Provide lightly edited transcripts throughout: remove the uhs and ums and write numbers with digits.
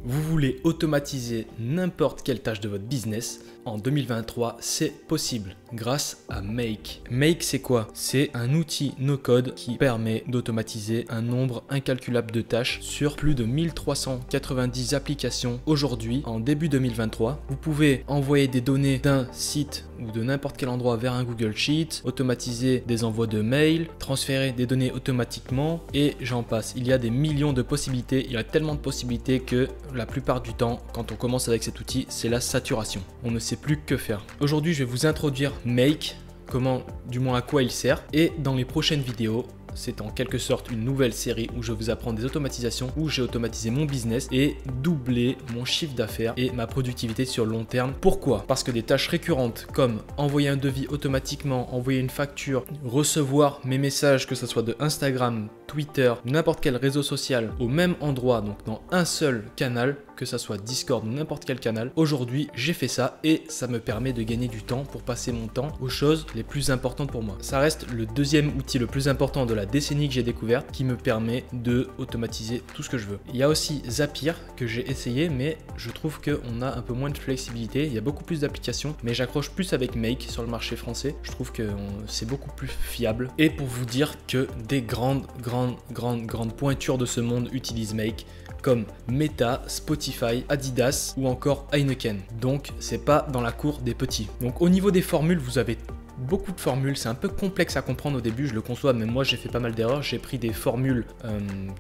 Vous voulez automatiser n'importe quelle tâche de votre business? En 2023, c'est possible grâce à Make. Make, c'est quoi? C'est un outil no-code qui permet d'automatiser un nombre incalculable de tâches sur plus de 1390 applications aujourd'hui, en début 2023. Vous pouvez envoyer des données d'un site ou de n'importe quel endroit vers un Google Sheet, automatiser des envois de mails, transférer des données automatiquement et j'en passe. Il y a des millions de possibilités, il y a tellement de possibilités que la plupart du temps, quand on commence avec cet outil, c'est la saturation. On ne sait plus que faire. Aujourd'hui, je vais vous introduire Make, du moins à quoi il sert, et dans les prochaines vidéos, c'est en quelque sorte une nouvelle série où je vous apprends des automatisations, où j'ai automatisé mon business et doublé mon chiffre d'affaires et ma productivité sur le long terme. Pourquoi? Parce que des tâches récurrentes comme envoyer un devis automatiquement, envoyer une facture, recevoir mes messages, que ce soit de Instagram, Twitter, n'importe quel réseau social au même endroit, donc dans un seul canal, que ce soit Discord ou n'importe quel canal. Aujourd'hui, j'ai fait ça et ça me permet de gagner du temps pour passer mon temps aux choses les plus importantes pour moi. Ça reste le deuxième outil le plus important de la décennie que j'ai découvert qui me permet de automatiser tout ce que je veux. Il y a aussi Zapier que j'ai essayé, mais je trouve qu'on a un peu moins de flexibilité. Il y a beaucoup plus d'applications, mais j'accroche plus avec Make sur le marché français. Je trouve que c'est beaucoup plus fiable. Et pour vous dire que des grandes pointures de ce monde utilisent Make, comme Meta, Spotify, Adidas ou encore Heineken. Donc c'est pas dans la cour des petits. Donc au niveau des formules, vous avez beaucoup de formules, c'est un peu complexe à comprendre au début, je le conçois, mais moi j'ai fait pas mal d'erreurs. J'ai pris des formules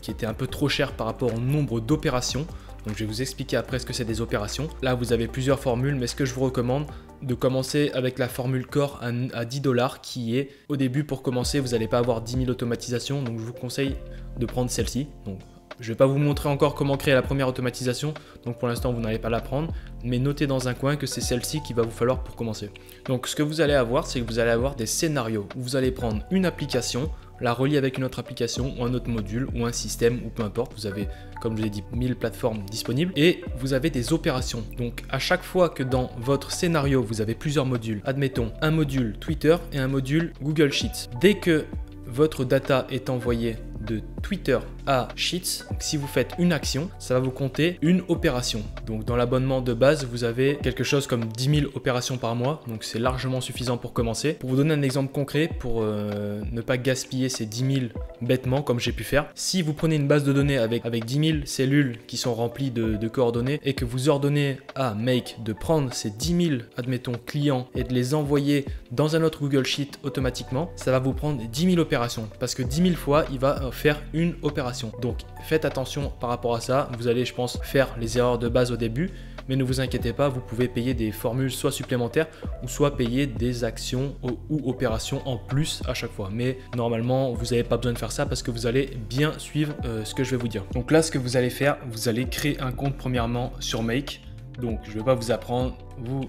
qui étaient un peu trop chères par rapport au nombre d'opérations. Donc je vais vous expliquer après ce que c'est des opérations. Là vous avez plusieurs formules, mais ce que je vous recommande de commencer avec la formule Core à 10 $, qui est au début pour commencer, vous n'allez pas avoir 10 000 automatisations, donc je vous conseille de prendre celle-ci. Donc je ne vais pas vous montrer encore comment créer la première automatisation, donc pour l'instant vous n'allez pas la prendre, mais notez dans un coin que c'est celle-ci qu'il va vous falloir pour commencer. Donc ce que vous allez avoir, c'est que vous allez avoir des scénarios où vous allez prendre une application, la relier avec une autre application ou un autre module ou un système ou peu importe. Vous avez, comme je vous ai dit, 1000 plateformes disponibles et vous avez des opérations. Donc à chaque fois que dans votre scénario vous avez plusieurs modules, admettons un module Twitter et un module Google Sheets, dès que votre data est envoyée de Twitter à Sheets, donc si vous faites une action, ça va vous compter une opération. Donc dans l'abonnement de base, vous avez quelque chose comme 10 000 opérations par mois, donc c'est largement suffisant pour commencer. Pour vous donner un exemple concret, pour ne pas gaspiller ces 10 000 bêtement comme j'ai pu faire, si vous prenez une base de données avec 10 000 cellules qui sont remplies de coordonnées et que vous ordonnez à Make de prendre ces 10 000, admettons, clients et de les envoyer dans un autre Google Sheet automatiquement, ça va vous prendre 10 000 opérations parce que 10 000 fois, il va faire une opération. Donc faites attention par rapport à ça. Vous allez, je pense, faire les erreurs de base au début, mais ne vous inquiétez pas, vous pouvez payer des formules soit supplémentaires ou soit payer des actions ou opérations en plus à chaque fois. Mais normalement, vous n'avez pas besoin de faire ça parce que vous allez bien suivre ce que je vais vous dire. Donc là, ce que vous allez faire, vous allez créer un compte premièrement sur Make. Donc je ne vais pas vous apprendre, vous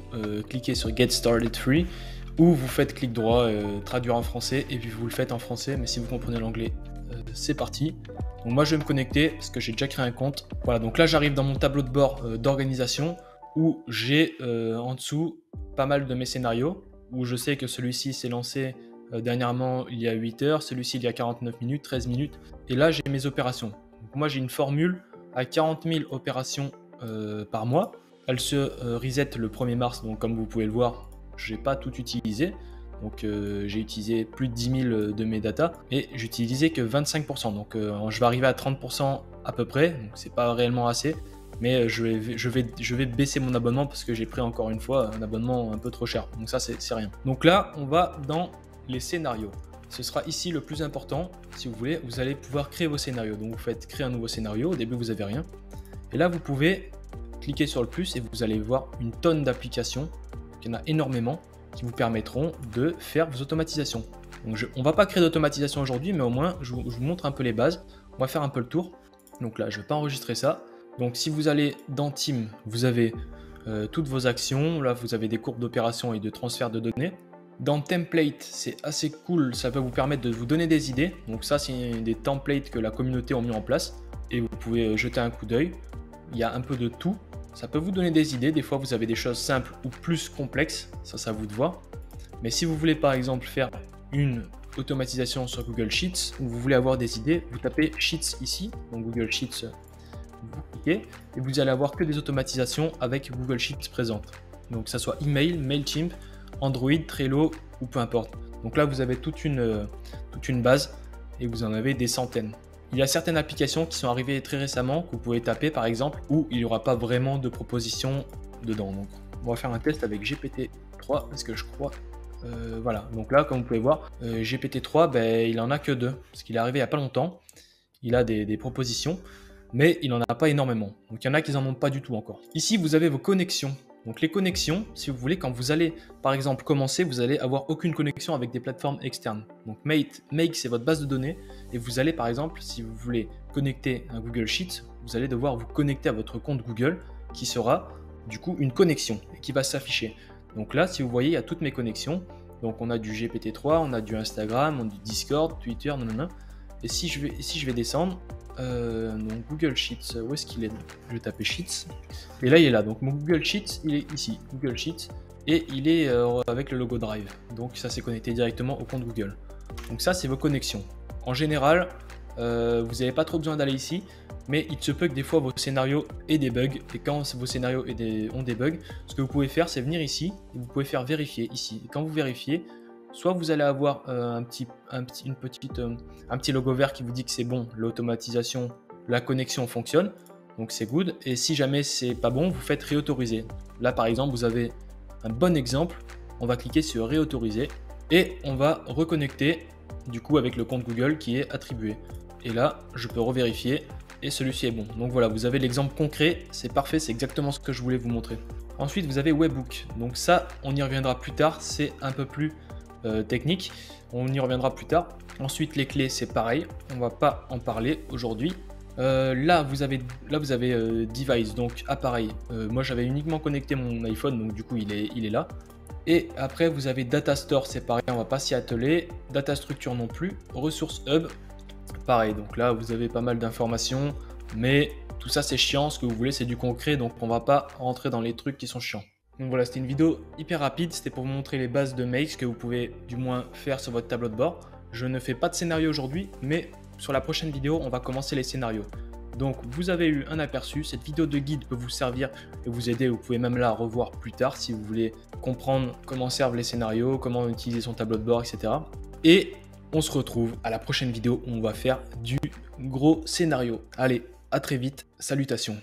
cliquez sur Get Started Free ou vous faites clic droit, traduire en français et puis vous le faites en français, mais si vous comprenez l'anglais, c'est parti. Donc moi je vais me connecter parce que j'ai déjà créé un compte. Voilà, donc là j'arrive dans mon tableau de bord d'organisation où j'ai en dessous pas mal de mes scénarios, où je sais que celui-ci s'est lancé dernièrement il y a 8 heures, celui-ci il y a 49 minutes, 13 minutes, et là j'ai mes opérations. Donc moi j'ai une formule à 40 000 opérations par mois. Elle se reset le 1er mars, donc comme vous pouvez le voir, je n'ai pas tout utilisé. Donc j'ai utilisé plus de 10 000 de mes data et j'ai utilisé que 25%. Donc je vais arriver à 30% à peu près, donc c'est pas réellement assez. Mais je vais baisser mon abonnement parce que j'ai pris encore une fois un abonnement un peu trop cher. Donc ça c'est rien. Donc là on va dans les scénarios. Ce sera ici le plus important. Si vous voulez, vous allez pouvoir créer vos scénarios. Donc vous faites créer un nouveau scénario. Au début vous n'avez rien. Et là vous pouvez cliquer sur le plus et vous allez voir une tonne d'applications. Il y en a énormément qui vous permettront de faire vos automatisations. Donc on ne va pas créer d'automatisation aujourd'hui, mais au moins je vous montre un peu les bases. On va faire un peu le tour. Donc là, je ne vais pas enregistrer ça. Donc si vous allez dans Team, vous avez toutes vos actions. Là, vous avez des courbes d'opération et de transfert de données. Dans Template, c'est assez cool. Ça peut vous permettre de vous donner des idées. Donc ça, c'est des templates que la communauté a mis en place. Et vous pouvez jeter un coup d'œil. Il y a un peu de tout. Ça peut vous donner des idées, des fois vous avez des choses simples ou plus complexes, ça c'est à vous de voir. Mais si vous voulez par exemple faire une automatisation sur Google Sheets ou vous voulez avoir des idées, vous tapez Sheets ici, donc Google Sheets vous cliquez et vous allez avoir que des automatisations avec Google Sheets présentes. Donc que ça soit email, Mailchimp, Android, Trello ou peu importe. Donc là vous avez toute une base et vous en avez des centaines. Il y a certaines applications qui sont arrivées très récemment que vous pouvez taper par exemple où il n'y aura pas vraiment de propositions dedans. Donc on va faire un test avec GPT-3 parce que je crois voilà, donc là comme vous pouvez voir GPT-3 il en a que 2 parce qu'il est arrivé il n'y a pas longtemps. Il a des propositions mais il n'en a pas énormément. Donc il y en a qui n'en ont pas du tout encore. Ici vous avez vos connexions. Donc les connexions, si vous voulez, quand vous allez par exemple commencer, vous allez avoir aucune connexion avec des plateformes externes. Donc Make c'est votre base de données et vous allez par exemple, si vous voulez connecter un Google Sheets, vous allez devoir vous connecter à votre compte Google qui sera du coup une connexion et qui va s'afficher. Donc là, si vous voyez, il y a toutes mes connexions. Donc on a du GPT-3, on a du Instagram, on a du Discord, Twitter, nanana. Et si je vais descendre, donc Google Sheets, où est-ce qu'il est? Je vais taper Sheets. Et là, il est là. Donc mon Google Sheets, il est ici, Google Sheets. Et il est avec le logo Drive. Donc ça, c'est connecté directement au compte Google. Donc ça, c'est vos connexions. En général, vous n'avez pas trop besoin d'aller ici. Mais il se peut que des fois, vos scénarios aient des bugs. Et quand vos scénarios ont des bugs, ce que vous pouvez faire, c'est venir ici. Et vous pouvez faire vérifier ici. Et quand vous vérifiez, soit vous allez avoir un petit logo vert qui vous dit que c'est bon, l'automatisation, la connexion fonctionne, donc c'est good. Et si jamais c'est pas bon, vous faites réautoriser. Là par exemple, vous avez un bon exemple. On va cliquer sur réautoriser et on va reconnecter du coup avec le compte Google qui est attribué. Et là, je peux revérifier et celui-ci est bon. Donc voilà, vous avez l'exemple concret, c'est parfait, c'est exactement ce que je voulais vous montrer. Ensuite, vous avez Webhook. Donc ça, on y reviendra plus tard, c'est un peu plus technique, on y reviendra plus tard. Ensuite les clés c'est pareil, on va pas en parler aujourd'hui. Là vous avez device, donc appareil. Moi j'avais uniquement connecté mon iPhone, donc du coup il est là. Et après vous avez data store, c'est pareil, on va pas s'y atteler. Data structure non plus. Ressources hub, pareil. Donc là vous avez pas mal d'informations, mais tout ça c'est chiant. Ce que vous voulez c'est du concret, donc on va pas rentrer dans les trucs qui sont chiants. Donc voilà, c'était une vidéo hyper rapide, c'était pour vous montrer les bases de Make, ce que vous pouvez du moins faire sur votre tableau de bord. Je ne fais pas de scénario aujourd'hui, mais sur la prochaine vidéo, on va commencer les scénarios. Donc vous avez eu un aperçu, cette vidéo de guide peut vous servir et vous aider, vous pouvez même la revoir plus tard si vous voulez comprendre comment servent les scénarios, comment utiliser son tableau de bord, etc. Et on se retrouve à la prochaine vidéo où on va faire du gros scénario. Allez, à très vite, salutations.